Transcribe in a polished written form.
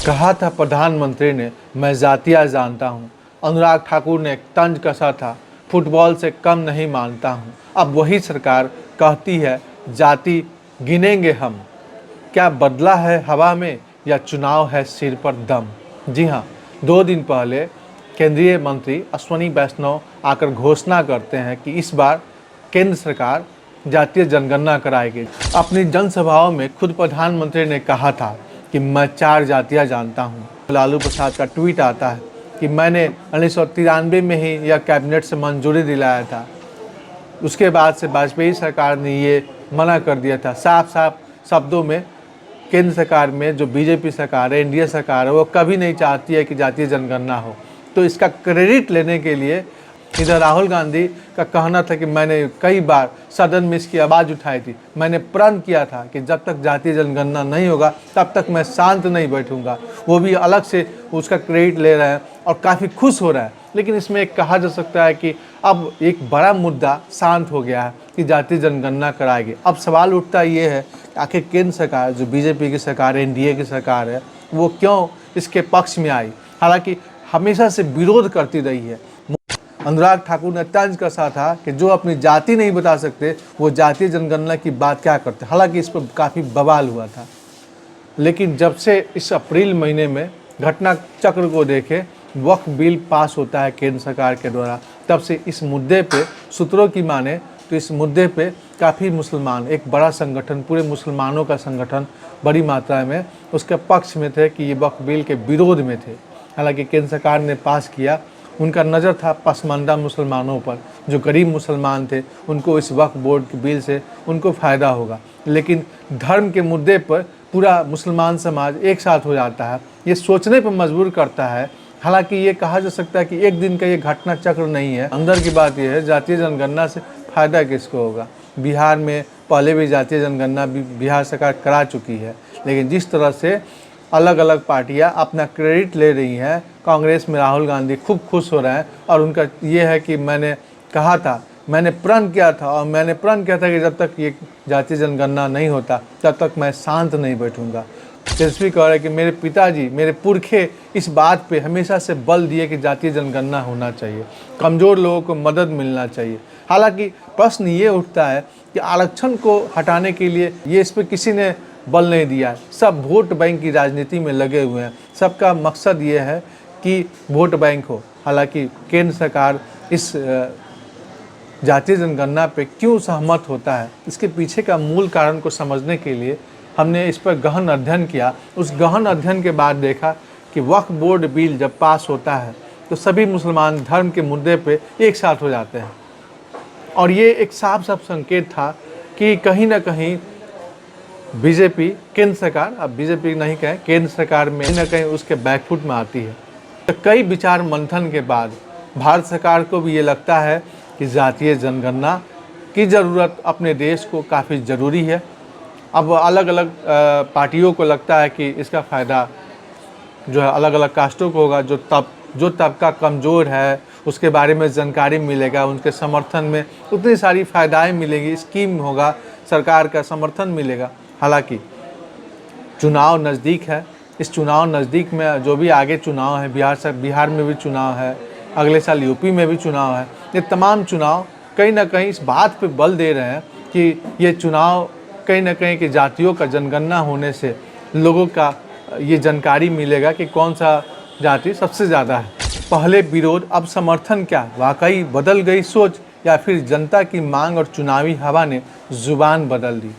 कहा था प्रधानमंत्री ने, मैं जातियाँ जानता हूँ। अनुराग ठाकुर ने एक तंज कसा था, फुटबॉल से कम नहीं मानता हूँ। अब वही सरकार कहती है, जाति गिनेंगे हम। क्या बदला है हवा में या चुनाव है सिर पर दम? जी हाँ, 2 दिन पहले केंद्रीय मंत्री अश्विनी वैष्णव आकर घोषणा करते हैं कि इस बार केंद्र सरकार जातीय जनगणना कराएगी। अपनी जनसभाओं में खुद प्रधानमंत्री ने कहा था कि मैं 4 जातियाँ जानता हूँ। लालू प्रसाद का ट्वीट आता है कि मैंने 1993 में ही यह कैबिनेट से मंजूरी दिलाया था। उसके बाद से वाजपेयी सरकार ने ये मना कर दिया था। साफ साफ शब्दों में केंद्र सरकार में जो बीजेपी सरकार है, एनडीए सरकार है, वो कभी नहीं चाहती है कि जातीय जनगणना हो। तो इसका क्रेडिट लेने के लिए इधर राहुल गांधी का कहना था कि मैंने कई बार सदन में इसकी आवाज़ उठाई थी, मैंने प्रण किया था कि जब तक जातीय जनगणना नहीं होगा तब तक मैं शांत नहीं बैठूंगा। वो भी अलग से उसका क्रेडिट ले रहे हैं और काफ़ी खुश हो रहा है। लेकिन इसमें एक कहा जा सकता है कि अब एक बड़ा मुद्दा शांत हो गया है कि जातीय जनगणना कराएगी। अब सवाल उठता ये है कि आखिर केंद्र सरकार जो बीजेपी की सरकार है, एनडीए की सरकार है, वो क्यों इसके पक्ष में आई? हालांकि हमेशा से विरोध करती रही है। अनुराग ठाकुर ने तंज कसा था कि जो अपनी जाति नहीं बता सकते वो जातीय जनगणना की बात क्या करते। हालांकि इस पर काफ़ी बवाल हुआ था, लेकिन जब से इस अप्रैल महीने में घटना चक्र को देखे, वक्फ बिल पास होता है केंद्र सरकार के द्वारा, तब से इस मुद्दे पे सूत्रों की माने तो इस मुद्दे पे काफ़ी मुसलमान, एक बड़ा संगठन, पूरे मुसलमानों का संगठन बड़ी मात्रा में उसके पक्ष में थे कि ये वक्फ बिल के विरोध में थे। हालांकि केंद्र सरकार ने पास किया, उनका नज़र था पसमानदा मुसलमानों पर, जो गरीब मुसलमान थे, उनको इस वक्फ बोर्ड के बिल से उनको फ़ायदा होगा। लेकिन धर्म के मुद्दे पर पूरा मुसलमान समाज एक साथ हो जाता है, ये सोचने पर मजबूर करता है। हालांकि ये कहा जा सकता है कि एक दिन का ये घटना चक्र नहीं है। अंदर की बात यह है, जातीय जनगणना से फ़ायदा किसको होगा? बिहार में पहले भी जातीय जनगणना बिहार सरकार करा चुकी है, लेकिन जिस तरह से अलग अलग पार्टियां अपना क्रेडिट ले रही हैं, कांग्रेस में राहुल गांधी खूब खुश हो रहे हैं और उनका ये है कि मैंने कहा था, मैंने प्रण किया था और मैंने प्रण किया था कि जब तक ये जातीय जनगणना नहीं होता तब तक मैं शांत नहीं बैठूंगा। तेजस्वी कह रहे हैं कि मेरे पिताजी, मेरे पुरखे इस बात पे हमेशा से बल दिए कि जातीय जनगणना होना चाहिए, कमज़ोर लोगों को मदद मिलना चाहिए। हालांकि प्रश्न ये उठता है कि आरक्षण को हटाने के लिए ये इस पर किसी ने बल नहीं दिया है। सब वोट बैंक की राजनीति में लगे हुए हैं, सबका मकसद ये है कि वोट बैंक हो। हालांकि केंद्र सरकार इस जातीय जनगणना पे क्यों सहमत होता है, इसके पीछे का मूल कारण को समझने के लिए हमने इस पर गहन अध्ययन किया। उस गहन अध्ययन के बाद देखा कि वक्फ बोर्ड बिल जब पास होता है तो सभी मुसलमान धर्म के मुद्दे पे एक साथ हो जाते हैं, और ये एक साफ साफ संकेत था कि कहीं ना कहीं बीजेपी, केंद्र सरकार, अब बीजेपी नहीं कहें, केंद्र सरकार में कहीं ना कहीं उसके बैकफुट में आती है। तो कई विचार मंथन के बाद भारत सरकार को भी ये लगता है कि जातीय जनगणना की ज़रूरत अपने देश को काफ़ी ज़रूरी है। अब अलग अलग पार्टियों को लगता है कि इसका फ़ायदा जो है अलग अलग कास्टों को होगा। जो तबका कमज़ोर है उसके बारे में जानकारी मिलेगा, उनके समर्थन में उतनी सारी फ़ायदाएँ मिलेंगी, स्कीम होगा, सरकार का समर्थन मिलेगा। हालांकि चुनाव नज़दीक है, इस चुनाव नज़दीक में जो भी आगे चुनाव है, बिहार में भी चुनाव है, अगले साल यूपी में भी चुनाव है, ये तमाम चुनाव कहीं ना कहीं इस बात पे बल दे रहे हैं कि ये चुनाव कहीं ना कहीं कि जातियों का जनगणना होने से लोगों का ये जानकारी मिलेगा कि कौन सा जाति सबसे ज़्यादा है। पहले विरोध, अब समर्थन, क्या वाकई बदल गई सोच या फिर जनता की मांग और चुनावी हवा ने जुबान बदल दी?